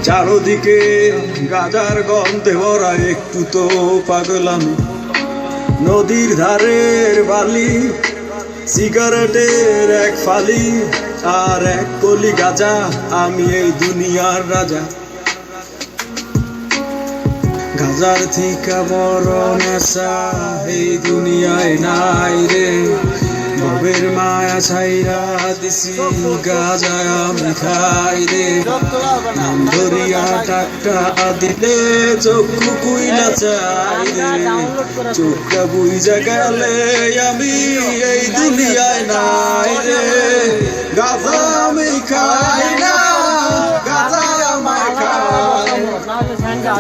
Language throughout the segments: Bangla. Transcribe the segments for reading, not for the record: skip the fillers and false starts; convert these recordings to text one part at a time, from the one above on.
চারদিকে গাজার গন্ধে ভরা, একটু তো পাগলামি। নদীর ধারের বালি, সিগারেটের এক ফালি আর এক কলি গাজা, আমি এই দুনিয়ার রাজা। গাজার থিকা বড় নেশা এই দুনিয়ায় নাই রে, ভবের মায়া ছাইরা দিছি গাজায় আমি খাই রে। নাম ধরিয়া টাকা দিলে চক্ষু কুইলা চাই রে, চোখটা বুইজা গেলে আমি এই দুনিয়ায় নাই রে। গাজা আমি খাই না, গাজা আমায় খাই,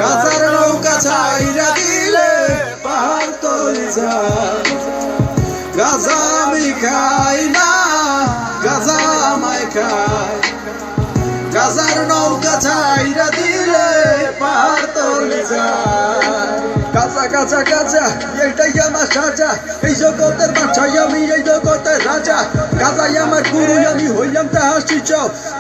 গাজার নৌকা ছাইরা দিলে পাহাড় তলি যায়। গাজা আমি খাই না, গাজা আমায় খাই, গাজার নৌকা ছাইরা দিলে পাহাড় তলি যায়। গাজা গাজা গাজা এইটাই আমার সাজা, এই জগতের বাচ্চাই আমি এই জগতের রাজা। গাজাই আমার গুরু, আমি হইলাম তাহার শিষ্য।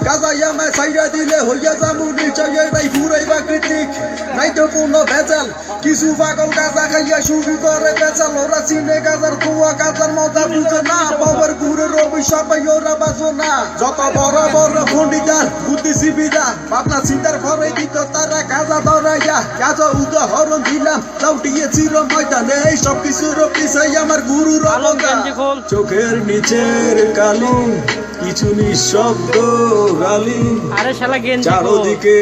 গাজাই আমায় ছাইরা দিলে হইয়া যাবো নিশ্চয়, এটাই পুরাই প্রাকৃতিক, নাই তো কোনো ভেজাল। কিছু পাগল গাজা খাইয়া শুরু করে বেচাল, ওরা চিনে গাজার ধোয়া, গাজার মজা বুঝে না। পাওয়ার গুরের অভিশাপে ওরা বাঁচো না। যত বড় বড় পণ্ডিতার বুদ্ধিজীবীরা ভাবনা চিন্তার ফলে দিত তারা গাজা ধরাইয়া। গাজা উদাহরণ দিলাম, লাউটিয়ে চির ময়দানে, এই সব কিছুর পিছাই আমার গুরুর অবদান। চোখের নিচের কালি, কিছু নিঃশব্দ গালি, চারদিকে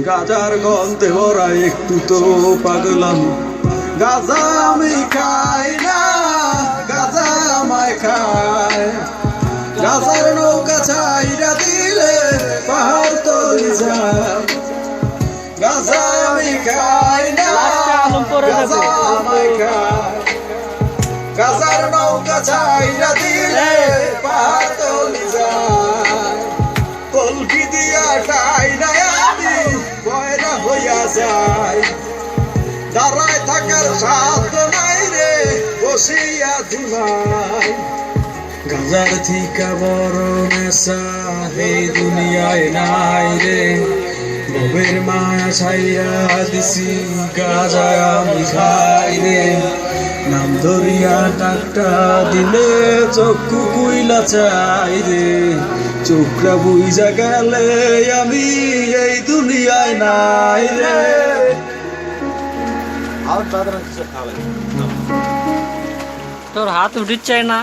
গাজার গন্ধে ভরা, একটু তো পাগলামি। গাজা আমি খাই না, গাজা আমায় খায়, গাজার নৌকা ছাইরা দিলে পাহাড় তলি যায়। গাজা আমি খাই না, গাজা আমায় খায়, গাজার নৌকা ছাইরা দিলে পাহাড় তলি যায়। কলকি দিয়া টাই না আমি বয়রা হইয়া যাই, দাঁড়ায় থাকার সাধ্য নাই রে, বসিয়া ধুলাই। গাজার থিকা বড় নেশা এই দুনিয়ায় নাই রে, ভবের মায়া ছাইরা দিছি গাজায় আমি খাই রে। নাম ধরিয়া টাকা দিলে চক্ষু কুইলা চাই রে, চোখটা বুইজা গেলে আমি এই দুনিয়ায় নাই রে। তোর হাত উঠিচ্ছে না।